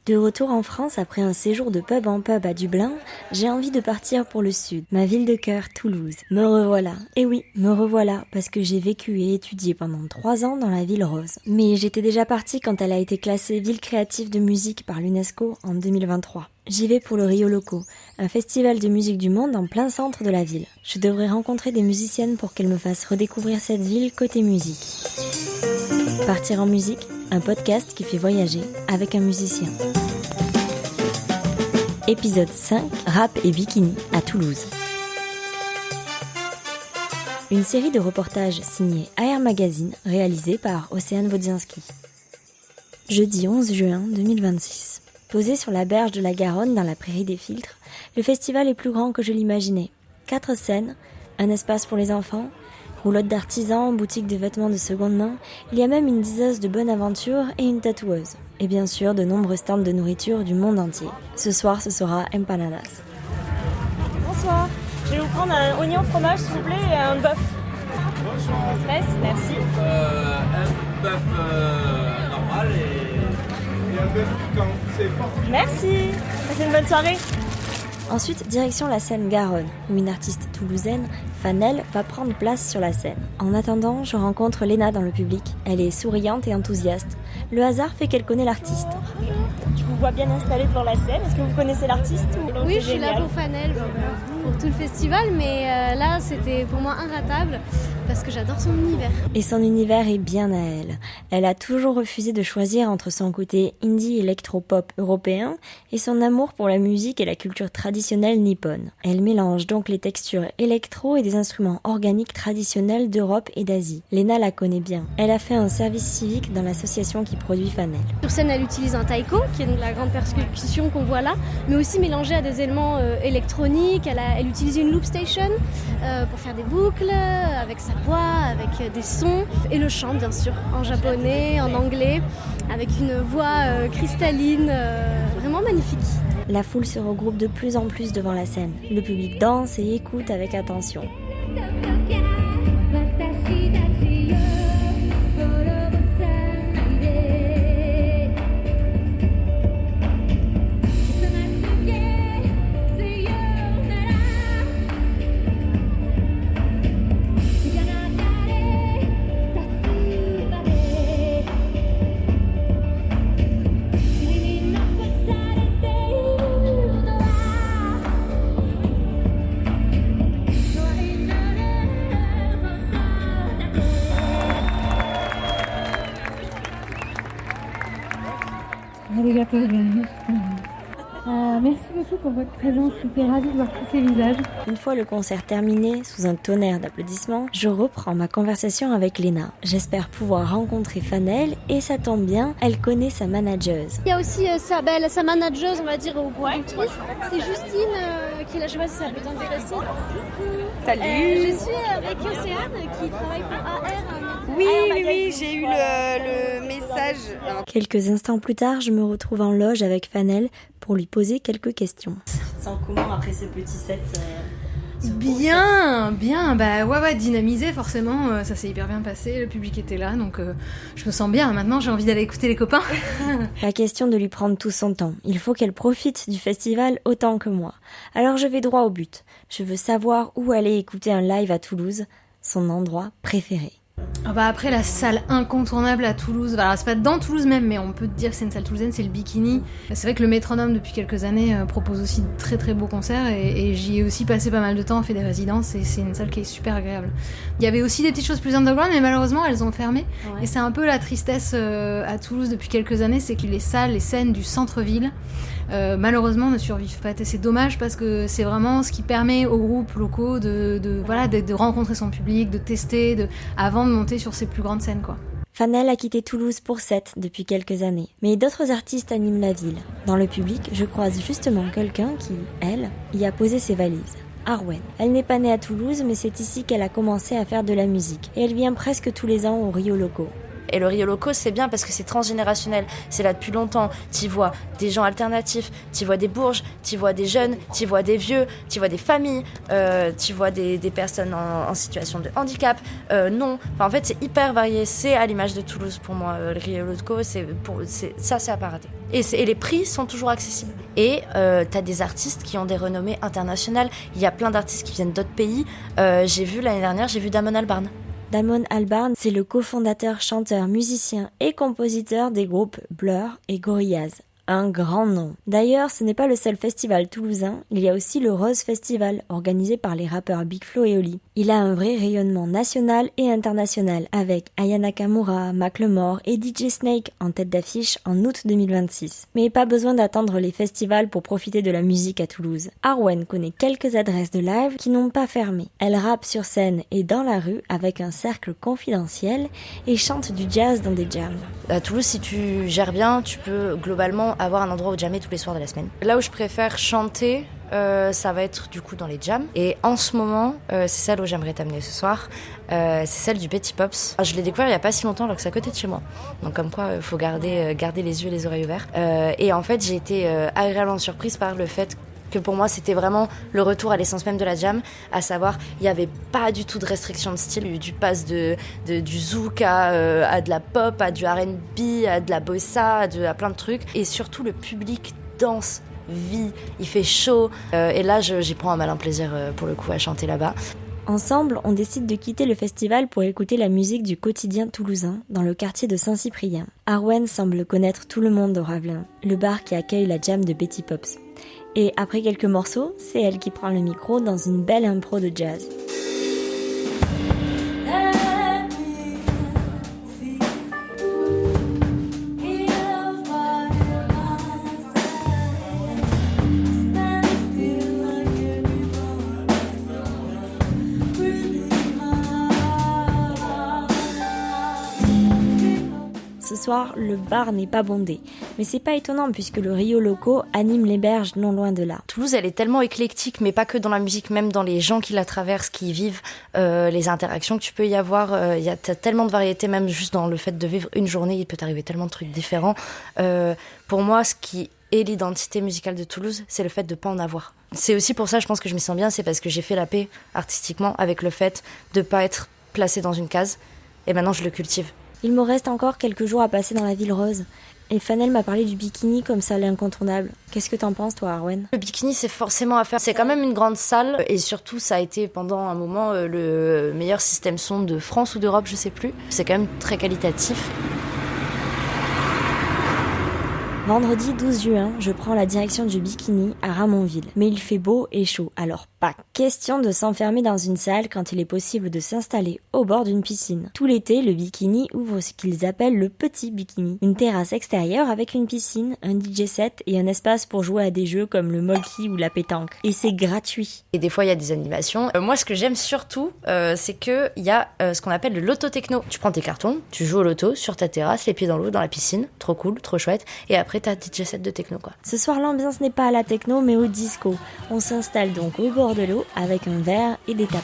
De retour en France après un séjour de pub en pub à Dublin, j'ai envie de partir pour le sud, ma ville de cœur, Toulouse. Me revoilà. Et oui, me revoilà, parce que j'ai vécu et étudié pendant 3 ans dans la ville rose. Mais j'étais déjà partie quand elle a été classée ville créative de musique par l'UNESCO en 2023. J'y vais pour le Rio Loco, un festival de musique du monde en plein centre de la ville. Je devrais rencontrer des musiciennes pour qu'elles me fassent redécouvrir cette ville côté musique. Partir en musique, un podcast qui fait voyager avec un musicien. Épisode 5, Rap et Bikini à Toulouse. Une série de reportages signés AR Magazine, réalisée par Océane Wodzinski. Jeudi 11 juin 2026. Posé sur la berge de la Garonne dans la prairie des Filtres, le festival est plus grand que je l'imaginais. 4 scènes, un espace pour les enfants, roulotte d'artisans, boutique de vêtements de seconde main, il y a même une diseuse de bonne aventure et une tatoueuse. Et bien sûr, de nombreux stands de nourriture du monde entier. Ce soir, ce sera empanadas. Bonsoir, je vais vous prendre un oignon fromage s'il vous plaît et un bœuf. Bonsoir. Merci. Un bœuf normal et un bœuf piquant, c'est fort. Merci, passez une bonne soirée. Ensuite, direction la scène Garonne, où une artiste toulousaine, Fanel, va prendre place sur la scène. En attendant, je rencontre Léna dans le public. Elle est souriante et enthousiaste. Le hasard fait qu'elle connaît l'artiste. Je vous vois bien installée devant la scène. Est-ce que vous connaissez l'artiste ou... Oui, je suis là pour Fanel, pour tout le festival, mais là, c'était pour moi inratable parce que j'adore son univers. Et son univers est bien à elle. Elle a toujours refusé de choisir entre son côté indie électro-pop européen et son amour pour la musique et la culture traditionnelle nippone. Elle mélange donc les textures électro et des instruments organiques traditionnels d'Europe et d'Asie. Léna la connaît bien. Elle a fait un service civique dans l'association qui produit Fanel. Sur scène, elle utilise un taiko, qui est donc la grande percussion qu'on voit là, mais aussi mélangée à des éléments électroniques. Elle utilise une loop station pour faire des boucles, avec sa voix, avec des sons, et le chant bien sûr, en japonais, en anglais, avec une voix cristalline, vraiment magnifique. La foule se regroupe de plus en plus devant la scène. Le public danse et écoute avec attention. Merci beaucoup pour votre présence, j'étais ravie de voir tous ces visages. Une fois le concert terminé, sous un tonnerre d'applaudissements, je reprends ma conversation avec Léna. J'espère pouvoir rencontrer Fanel et ça tombe bien, elle connaît sa manageuse. Il y a aussi sa manageuse, on va dire, ou productrice, c'est Justine, qui là, je sais pas si ça peut t'intéresser. Salut. Je suis avec Océane, qui travaille pour AR. Oui, j'ai eu le message. Quelques instants plus tard, je me retrouve en loge avec Fanel pour lui poser quelques questions. Sans comment après ce petit set Bien, ouais, dynamisé forcément, ça s'est hyper bien passé, le public était là, donc je me sens bien. Maintenant, j'ai envie d'aller écouter les copains. Pas question de lui prendre tout son temps. Il faut qu'elle profite du festival autant que moi. Alors je vais droit au but. Je veux savoir où aller écouter un live à Toulouse, son endroit préféré. Après, la salle incontournable à Toulouse, alors c'est pas dans Toulouse même, mais on peut dire que c'est une salle toulousaine, c'est le Bikini. C'est vrai que le Métronome depuis quelques années propose aussi de très très beaux concerts et j'y ai aussi passé pas mal de temps, fait des résidences et c'est une salle qui est super agréable. Il y avait aussi des petites choses plus underground, mais malheureusement elles ont fermé. Ouais. Et c'est un peu la tristesse à Toulouse depuis quelques années, c'est que les salles, les scènes du centre-ville malheureusement ne survivent pas. Et c'est dommage parce que c'est vraiment ce qui permet aux groupes locaux de rencontrer son public, de tester, avant de monter sur ces plus grandes scènes, quoi. Fanel a quitté Toulouse pour 7 depuis quelques années. Mais d'autres artistes animent la ville. Dans le public, je croise justement quelqu'un qui, elle, y a posé ses valises. Arwen. Elle n'est pas née à Toulouse, mais c'est ici qu'elle a commencé à faire de la musique. Et elle vient presque tous les ans au Rio Loco. Et le Rio Loco, c'est bien parce que c'est transgénérationnel. C'est là depuis longtemps. T'y vois des gens alternatifs, t'y vois des bourges, t'y vois des jeunes, t'y vois des vieux, t'y vois des familles, t'y vois des personnes en situation de handicap. Non. Enfin, en fait, c'est hyper varié. C'est à l'image de Toulouse pour moi. Le Rio Loco, c'est à pas rater. Et les prix sont toujours accessibles. Et t'as des artistes qui ont des renommées internationales. Il y a plein d'artistes qui viennent d'autres pays. L'année dernière, j'ai vu Damon Albarn. Damon Albarn, c'est le cofondateur, chanteur, musicien et compositeur des groupes Blur et Gorillaz. Un grand nom. D'ailleurs, ce n'est pas le seul festival toulousain, il y a aussi le Rose Festival, organisé par les rappeurs Big Flo et Oli. Il a un vrai rayonnement national et international, avec Aya Nakamura, Macklemore et DJ Snake en tête d'affiche en août 2026. Mais pas besoin d'attendre les festivals pour profiter de la musique à Toulouse. Arwen connaît quelques adresses de live qui n'ont pas fermé. Elle rappe sur scène et dans la rue avec un cercle confidentiel et chante du jazz dans des jams. À Toulouse, si tu gères bien, tu peux globalement avoir un endroit où jammer tous les soirs de la semaine. Là où je préfère chanter, ça va être du coup dans les jams. Et en ce moment, c'est celle où j'aimerais t'amener ce soir. C'est celle du Betty Pops. Je l'ai découvert il y a pas si longtemps alors que c'est à côté de chez moi. Donc comme quoi, faut garder les yeux et les oreilles ouverts. Et en fait, j'ai été agréablement surprise par le fait que pour moi c'était vraiment le retour à l'essence même de la jam, à savoir il n'y avait pas du tout de restriction de style, du pass du zouk à de la pop, à du R&B, à de la bossa, à plein de trucs, et surtout le public danse, vit, il fait chaud, et là j'y prends un malin plaisir pour le coup à chanter là-bas. Ensemble, on décide de quitter le festival pour écouter la musique du quotidien toulousain dans le quartier de Saint-Cyprien. Arwen semble connaître tout le monde au Ravelin, le bar qui accueille la jam de Betty Pops. Et après quelques morceaux, c'est elle qui prend le micro dans une belle impro de jazz. Ce soir, le bar n'est pas bondé. Mais c'est pas étonnant puisque le Rio Loco anime les berges non loin de là. Toulouse, elle est tellement éclectique, mais pas que dans la musique, même dans les gens qui la traversent, qui y vivent, les interactions que tu peux y avoir. T'as tellement de variétés, même juste dans le fait de vivre une journée, il peut t'arriver tellement de trucs différents. Pour moi, ce qui est l'identité musicale de Toulouse, c'est le fait de pas en avoir. C'est aussi pour ça, je pense que je m'y sens bien, c'est parce que j'ai fait la paix artistiquement avec le fait de pas être placée dans une case. Et maintenant, je le cultive. Il me reste encore quelques jours à passer dans la ville rose. Et Fanel m'a parlé du bikini comme ça l'incontournable. Qu'est-ce que t'en penses toi, Arwen ? Le bikini, c'est forcément à faire. C'est quand même une grande salle et surtout ça a été pendant un moment le meilleur système son de France ou d'Europe, je sais plus. C'est quand même très qualitatif. Vendredi 12 juin, je prends la direction du bikini à Ramonville. Mais il fait beau et chaud, alors pas question de s'enfermer dans une salle quand il est possible de s'installer au bord d'une piscine. Tout l'été, le bikini ouvre ce qu'ils appellent le petit bikini. Une terrasse extérieure avec une piscine, un DJ set et un espace pour jouer à des jeux comme le molki ou la pétanque. Et c'est gratuit. Et des fois, il y a des animations. Moi, ce que j'aime surtout, c'est qu'il y a ce qu'on appelle le loto-techno. Tu prends tes cartons, tu joues au loto sur ta terrasse, les pieds dans l'eau, dans la piscine. Trop cool, trop chouette. Et après, t'as DJ set de techno, quoi. Ce soir, l'ambiance n'est pas à la techno, mais au disco. On s'installe donc au bord de l'eau avec un verre et des tapas.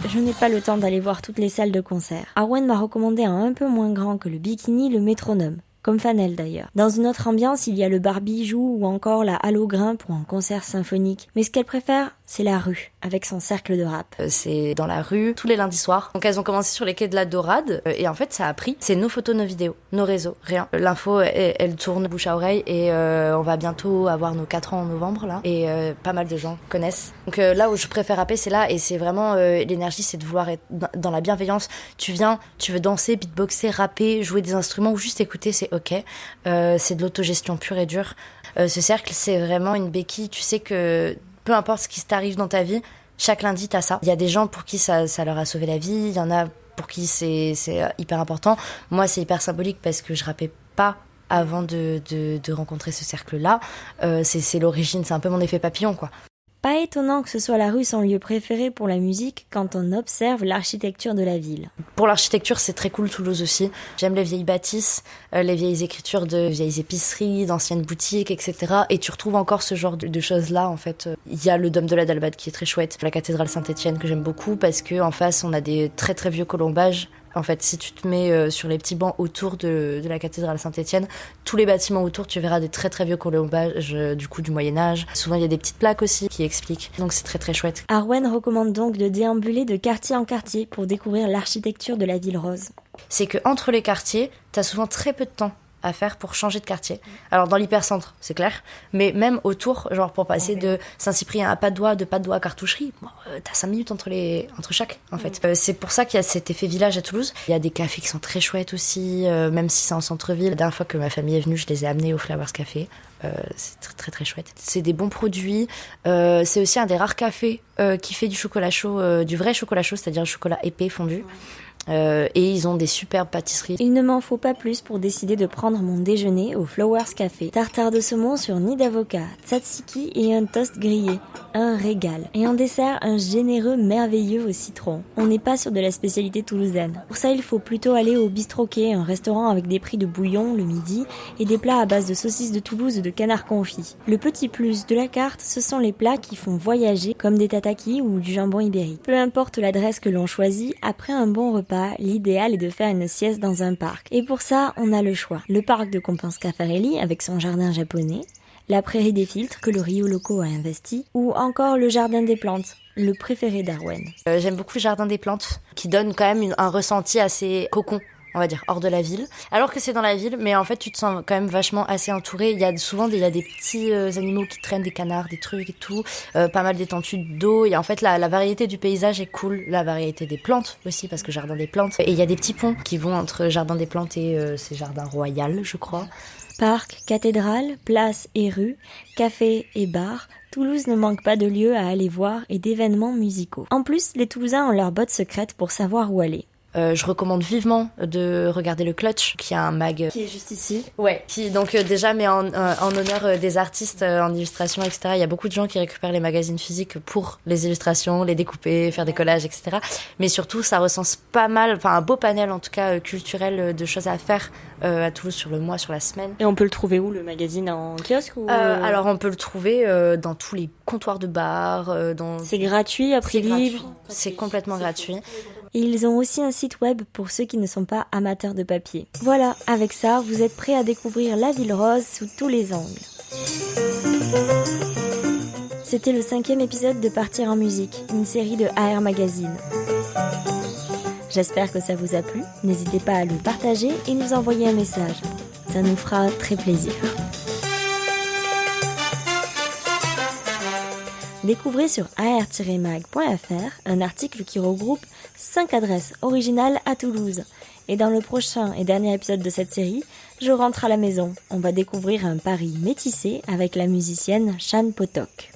Je n'ai pas le temps d'aller voir toutes les salles de concert. Arwen m'a recommandé un peu moins grand que le bikini, le métronome. Comme Fanel d'ailleurs. Dans une autre ambiance, il y a le bar Bijou ou encore la Halle au Grain pour un concert symphonique. Mais ce qu'elle préfère, c'est la rue, avec son cercle de rap. C'est dans la rue, tous les lundis soirs. Donc elles ont commencé sur les quais de la Dorade, et en fait ça a pris. C'est nos photos, nos vidéos, nos réseaux, rien. L'info, elle tourne bouche à oreille, et on va bientôt avoir nos 4 ans en novembre, là. Et pas mal de gens connaissent. Donc là où je préfère rapper, c'est là, et c'est vraiment l'énergie, c'est de vouloir être dans la bienveillance. Tu viens, tu veux danser, beatboxer, rapper, jouer des instruments, ou juste écouter, c'est ok. C'est de l'autogestion pure et dure. Ce cercle, c'est vraiment une béquille. Tu sais que peu importe ce qui t'arrive dans ta vie, chaque lundi, t'as ça. Il y a des gens pour qui ça leur a sauvé la vie. Il y en a pour qui c'est hyper important. Moi, c'est hyper symbolique parce que je rappais pas avant de rencontrer ce cercle-là. C'est l'origine, c'est un peu mon effet papillon, quoi. Pas étonnant que ce soit la rue son lieu préféré pour la musique quand on observe l'architecture de la ville. Pour l'architecture, c'est très cool Toulouse aussi. J'aime les vieilles bâtisses, les vieilles écritures de vieilles épiceries, d'anciennes boutiques, etc. Et tu retrouves encore ce genre de choses-là, en fait. Il y a le dôme de la Dalbade qui est très chouette, la cathédrale Saint-Étienne que j'aime beaucoup parce que en face, on a des très très vieux colombages En fait, si tu te mets sur les petits bancs autour de la cathédrale Saint-Étienne, tous les bâtiments autour, tu verras des très très vieux colombages du coup du Moyen-Âge. Souvent, il y a des petites plaques aussi qui expliquent. Donc c'est très très chouette. Arwen recommande donc de déambuler de quartier en quartier pour découvrir l'architecture de la ville rose. C'est que entre les quartiers, t'as souvent très peu de temps à faire pour changer de quartier. Alors dans l'hypercentre, c'est clair, mais même autour, genre pour passer de Saint-Cyprien à Padoue, de Padoue à Cartoucherie, t'as 5 minutes entre chaque, en fait. C'est pour ça qu'il y a cet effet village à Toulouse. Il y a des cafés qui sont très chouettes aussi, même si c'est en centre-ville. La dernière fois que ma famille est venue, je les ai amenés au Flowers Café. C'est très très très chouette. C'est des bons produits. C'est aussi un des rares cafés qui fait du chocolat chaud, du vrai chocolat chaud, c'est-à-dire du chocolat épais fondu. Et ils ont des superbes pâtisseries. Il ne m'en faut pas plus pour décider de prendre mon déjeuner au Flowers Café. Tartare de saumon sur nid d'avocat, tzatziki et un toast grillé. Un régal. Et en dessert, un généreux merveilleux au citron. On n'est pas sur de la spécialité toulousaine. Pour ça, il faut plutôt aller au Bistroquet, un restaurant avec des prix de bouillon le midi et des plats à base de saucisses de Toulouse et de canard confit. Le petit plus de la carte, ce sont les plats qui font voyager, comme des tatakis ou du jambon ibérique. Peu importe l'adresse que l'on choisit, après un bon repas, l'idéal est de faire une sieste dans un parc. Et pour ça, on a le choix. Le parc de Compense-Caffarelli avec son jardin japonais, la prairie des filtres que le Rio Loco a investi, ou encore le jardin des plantes, le préféré d'Arwen. J'aime beaucoup le jardin des plantes, qui donne quand même un ressenti assez cocon, on va dire, hors de la ville. Alors que c'est dans la ville, mais en fait, tu te sens quand même vachement assez entouré. Il y a souvent des petits animaux qui traînent, des canards, des trucs et tout. Pas mal d'étendues d'eau. Et en fait, la variété du paysage est cool. La variété des plantes aussi, parce que jardin des plantes. Et il y a des petits ponts qui vont entre jardin des plantes et c'est jardin royal, je crois. Parc, cathédrale, place et rue, café et bar, Toulouse ne manque pas de lieux à aller voir et d'événements musicaux. En plus, les Toulousains ont leur botte secrète pour savoir où aller. Je recommande vivement de regarder le Clutch, qui a un mag qui est juste ici. Ouais, qui donc déjà met en honneur des artistes en illustration, etc. Il y a beaucoup de gens qui récupèrent les magazines physiques pour les illustrations, les découper, faire des collages, etc. Mais surtout, ça recense pas mal, enfin un beau panel en tout cas culturel de choses à faire à Toulouse sur le mois, sur la semaine. Et on peut le trouver où, le magazine, en kiosque ou... Alors on peut le trouver dans tous les comptoirs de bar. C'est gratuit, à prix libre. C'est complètement gratuit. Et ils ont aussi un site web pour ceux qui ne sont pas amateurs de papier. Voilà, avec ça, vous êtes prêts à découvrir la ville rose sous tous les angles. C'était le 5e épisode de Partir en musique, une série de AR Magazine. J'espère que ça vous a plu. N'hésitez pas à le partager et nous envoyer un message. Ça nous fera très plaisir. Découvrez sur ar-mag.fr un article qui regroupe 5 adresses originales à Toulouse. Et dans le prochain et dernier épisode de cette série, je rentre à la maison. On va découvrir un Paris métissé avec la musicienne Shan Potok.